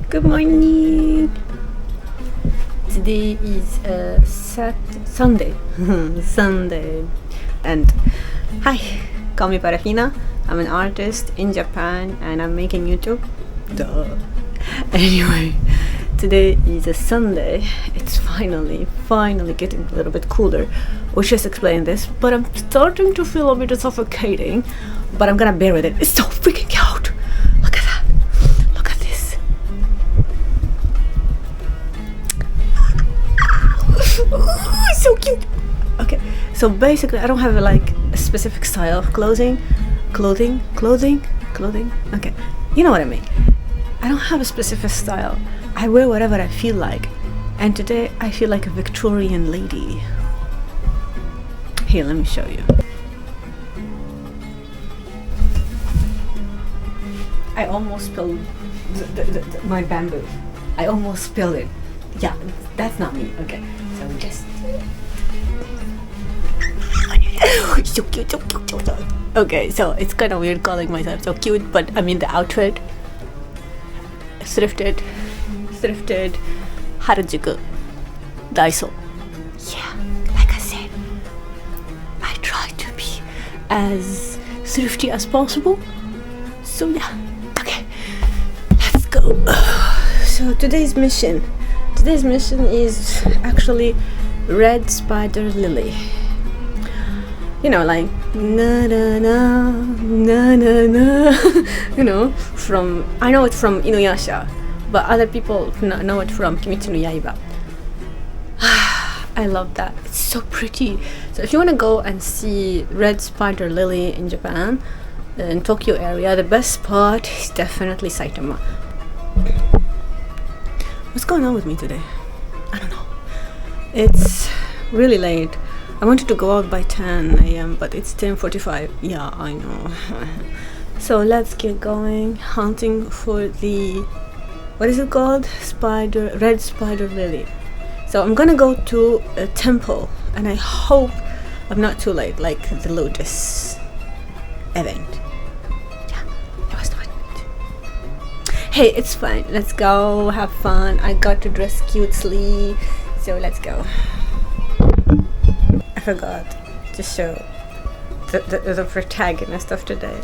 Good morning. Today is Sunday. Sunday. And hi, call me Parafina. I'm an artist in Japan and I'm making YouTube. Duh. Anyway, today is a Sunday. It's finally getting a little bit cooler. We just explained this, but I'm starting to feel a bit suffocating. But I'm gonna bear with it. It's so freaking out. Look at that. Look at this. So cute. Okay, so basically I don't have a specific style of clothing. Okay, you know what I mean. I don't have a specific style. I wear whatever I feel like. And today I feel like a Victorian lady. Here, let me show you. I almost spilled my bamboo. I almost spilled it. Yeah, that's not me. Okay, so just... so cute. Okay, so it's kind of weird calling myself so cute, but I mean the outfit. Thrifted, Harajuku, Daiso. Yeah, like I said, I try to be as thrifty as possible. So yeah, okay, let's go. So today's mission is actually red spider lily. You know, like na na na na na na. You know, I know it from Inuyasha, but other people know it from Kimetsu no Yaiba. I love that. It's so pretty. So if you want to go and see red spider lily in Japan, in Tokyo area, the best spot is definitely Saitama. What's going on with me today? I don't know. It's really late. I wanted to go out by 10 a.m. but it's 10:45. Yeah, I know. So let's get going, hunting for the, what is it called? Red spider lily. So I'm gonna go to a temple and I hope I'm not too late, like the Lotus event. Yeah, it was not. Hey, it's fine. Let's go have fun. I got to dress cutely, so let's go. I forgot to show the protagonist of today.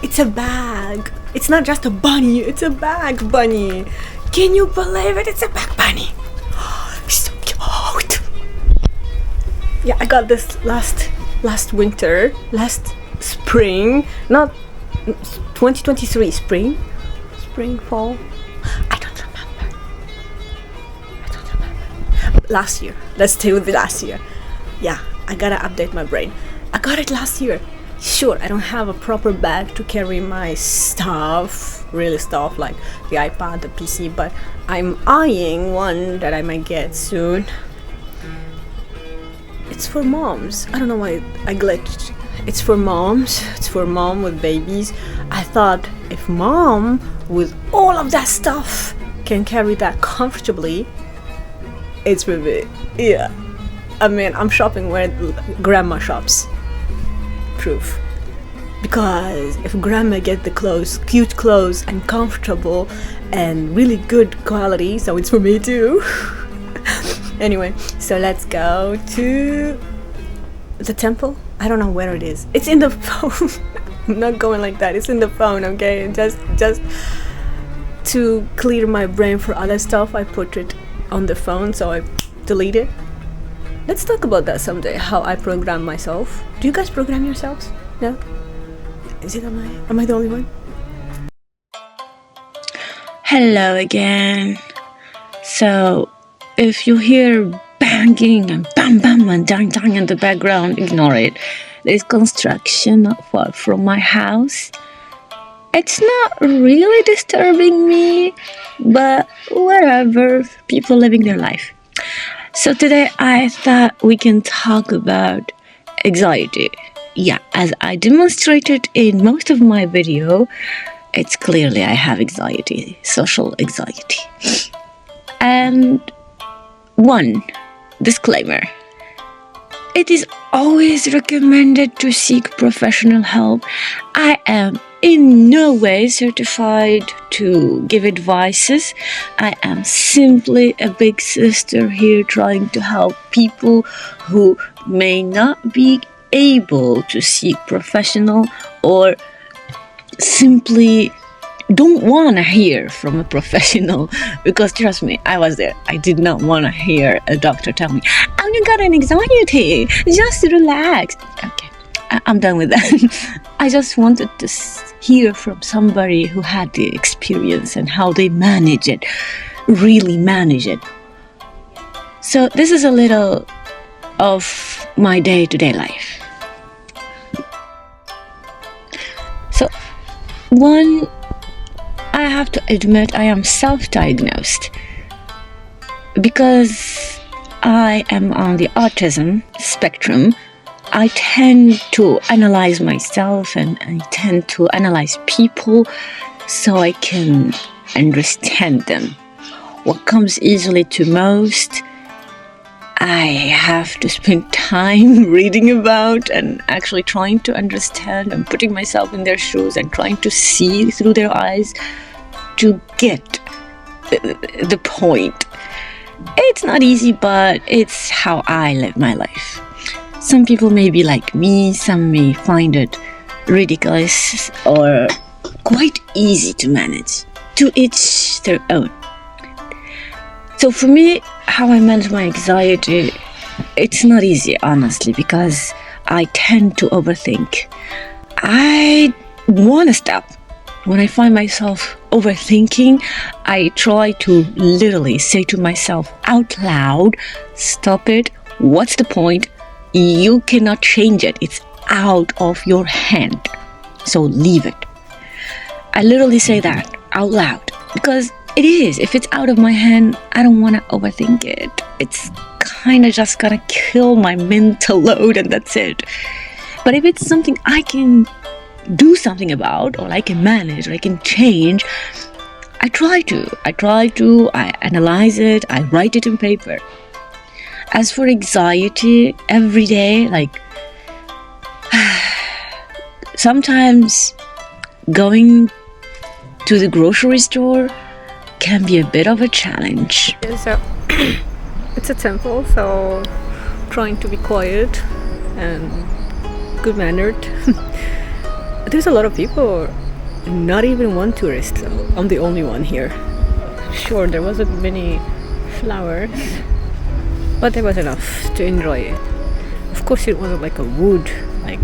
It's a bag. It's not just a bunny, it's a bag bunny. Can you believe it? It's a bag bunny. So cute. Yeah, I got this last spring, not 2023 spring, fall. I don't remember. Last year. Let's stay with the last year. Yeah, I gotta update my brain. I got it last year. Sure, I don't have a proper bag to carry my stuff, really stuff like the iPad, the PC, but I'm eyeing one that I might get soon. It's for moms. I don't know why I glitched. It's for moms. It's for mom with babies. I thought if mom with all of that stuff can carry that comfortably, it's for me. Yeah. I mean, I'm shopping where grandma shops. Proof. Because if grandma get the clothes, cute clothes and comfortable and really good quality, so it's for me too. Anyway, so let's go to the temple. I don't know where it is. It's in the phone. I'm not going like that. It's in the phone, okay? Just to clear my brain for other stuff, I put it on the phone, so I delete it. Let's talk about that someday, how I program myself. Do you guys program yourselves? No? Is it, am I the only one? Hello again. So, if you hear banging and bam bam and dang dang in the background, ignore it. There's construction not far from my house. It's not really disturbing me, but whatever, people living their life. So today I thought we can talk about anxiety. Yeah, as I demonstrated in most of my video, it's clearly I have anxiety, social anxiety. And one disclaimer, it is always recommended to seek professional help. I am in no way certified to give advices. I am simply a big sister here trying to help people who may not be able to seek professional or simply don't want to hear from a professional, because trust me, I was there. I did not want to hear a doctor tell me, "Oh, you got an anxiety, just relax." Okay, I'm done with that. I just wanted to hear from somebody who had the experience and how they manage it, really manage it. So this is a little of my day-to-day life. So one, I have to admit I am self-diagnosed because I am on the autism spectrum. I tend to analyze myself and I tend to analyze people so I can understand them. What comes easily to most, I have to spend time reading about and actually trying to understand and putting myself in their shoes and trying to see through their eyes to get the point. It's not easy, but it's how I live my life. Some people may be like me, some may find it ridiculous or quite easy to manage. To each their own. So for me, how I manage my anxiety, it's not easy, honestly, because I tend to overthink. I want to stop. When I find myself overthinking, I try to literally say to myself out loud, "Stop it. What's the point? You cannot change it. It's out of your hand. So leave it." I literally say that out loud because it is. If it's out of my hand, I don't want to overthink it. It's kind of just gonna kill my mental load and that's it. But if it's something I can do something about, or I can manage, or I can change, I try to. I analyze it, I write it in paper. As for anxiety, every day, like, sometimes going to the grocery store can be a bit of a challenge. So it's a temple, so trying to be quiet and good-mannered. There's a lot of people, not even one tourist. I'm the only one here. Sure, there wasn't many flowers, but there was enough to enjoy it. Of course, it wasn't like a wood, like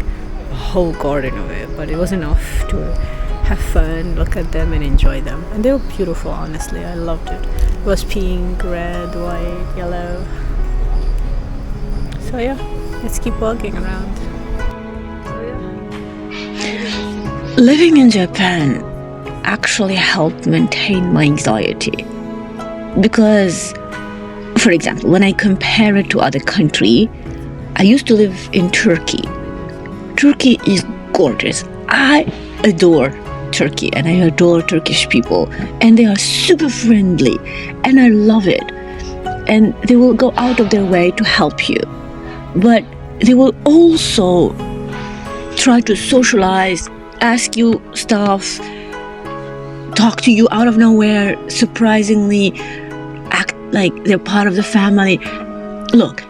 a whole garden of it, but it was enough to have fun, look at them and enjoy them. And they were beautiful, honestly. I loved it. It was pink, red, white, yellow. So yeah, let's keep walking around. Living in Japan actually helped maintain my anxiety because, for example, when I compare it to other countries, I used to live in Turkey. Turkey is gorgeous. I adore Turkey and I adore Turkish people, and they are super friendly and I love it, and they will go out of their way to help you, but they will also try to socialize, ask you stuff, talk to you out of nowhere, surprisingly act like they're part of the family. Look,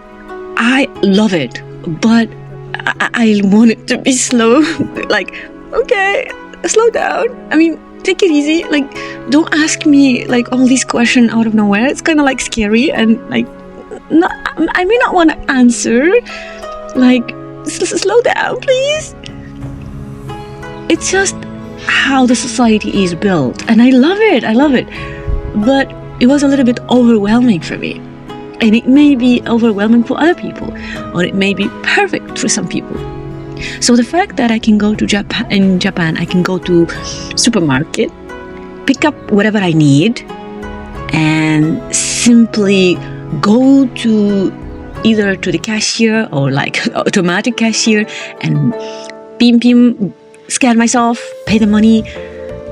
I love it, but I want it to be slow. Like, okay, slow down. I mean, take it easy. Like, don't ask me like all these questions out of nowhere. It's kind of like scary and like, I may not want to answer. Like, slow down, please. It's just how the society is built, and I love it. But it was a little bit overwhelming for me, and it may be overwhelming for other people, or it may be perfect for some people. So the fact that I can go to Japan, I can go to supermarket, pick up whatever I need, and simply go to either to the cashier or like automatic cashier and beam, scan myself, pay the money,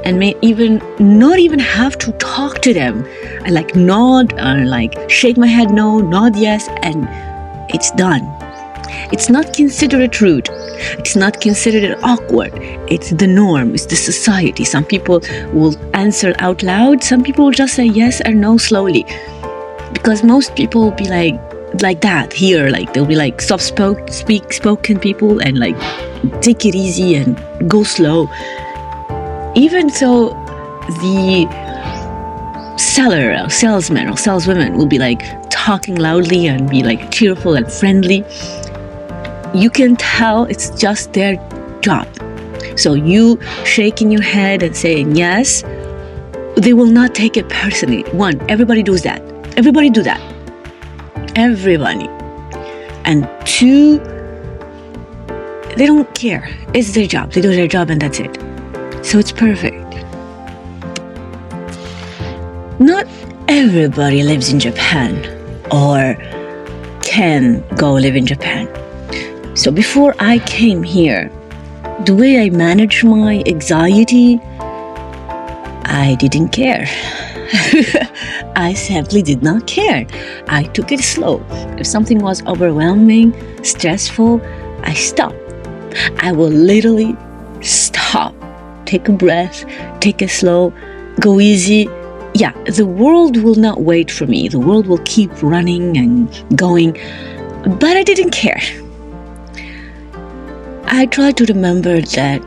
and may even not even have to talk to them. I like nod or like shake my head no, nod yes, and it's done. It's not considered rude. It's not considered awkward. It's the norm. It's the society. Some people will answer out loud. Some people will just say yes or no slowly. Because most people will be like that here. Like they'll be like spoken people and like take it easy and go slow. Even so, the seller or salesman or saleswoman will be like talking loudly and be like cheerful and friendly. You can tell it's just their job. So you shaking your head and saying yes, they will not take it personally. One, everybody does that. Everybody do that. Everybody. And two, they don't care. It's their job. They do their job and that's it. So it's perfect. Not everybody lives in Japan or can go live in Japan. So before I came here, the way I managed my anxiety, I didn't care. I simply did not care. I took it slow. If something was overwhelming, stressful, I stopped. I will literally stop. Take a breath, take it slow, go easy. Yeah, the world will not wait for me. The world will keep running and going. But I didn't care. I try to remember that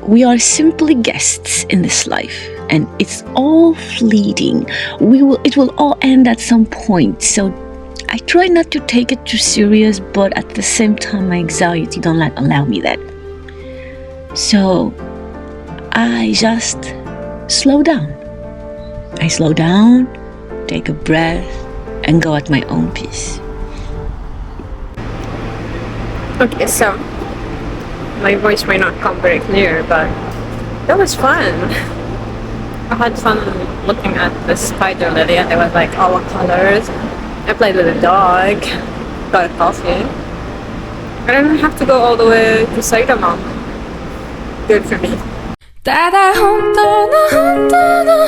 we are simply guests in this life and it's all fleeting. It will all end at some point. So I try not to take it too serious, but at the same time, my anxiety don't allow me that. So I just slow down. I slow down, take a breath, and go at my own pace. Okay, so my voice might not come very clear, but that was fun. I had fun looking at the spider lily and there was like all the colors. I played with a dog, got a coffee. I didn't have to go all the way to Saitama. Good for me. ただ本当の